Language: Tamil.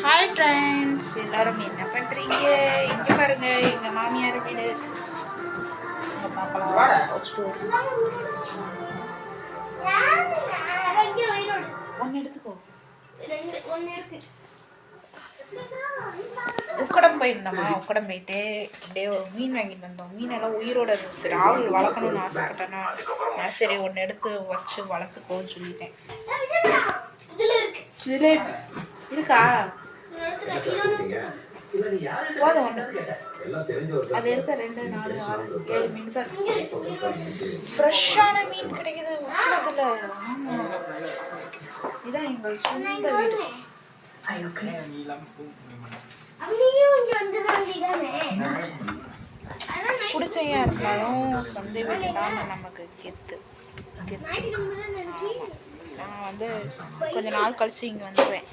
ஹாய் ஃப்ரெண்ட்ஸ், எல்லாரும் என்ன பண்ணுறீங்க? இங்கே பாருங்க, எங்கள் மாமியார் வீடு. இங்கே பார்க்கலாம். ஒன்று எடுத்துக்கோ. உக்கடம் போயிருந்தோமா, உக்கடம் போயிட்டு அப்படியே ஒரு மீன் வாங்கிட்டு வந்தோம். மீனெல்லாம் உயிரோட இருந்துச்சு. ராகுல் வளர்க்கணும்னு ஆசைப்பட்டேன்னா சரி ஒன்று எடுத்து வச்சு வளர்த்துக்கோன்னு சொல்லிட்டேன். ஜிலேபி இருக்கா? போதும் ஒன்று. அது இருக்க 2, 4, 6, 7 மீன் தான் ஃப்ரெஷ்ஷான மீன் கிடைக்குது உக்கடத்தில். ஆமாம், இதான் எங்கள் சொந்த வீடு. குடிசையாக இருந்தாலும் சொந்த வீடு தான் நமக்கு கெத்து. நான் வந்து கொஞ்ச நாள் கழிச்சு இங்கே வந்துடுவேன்.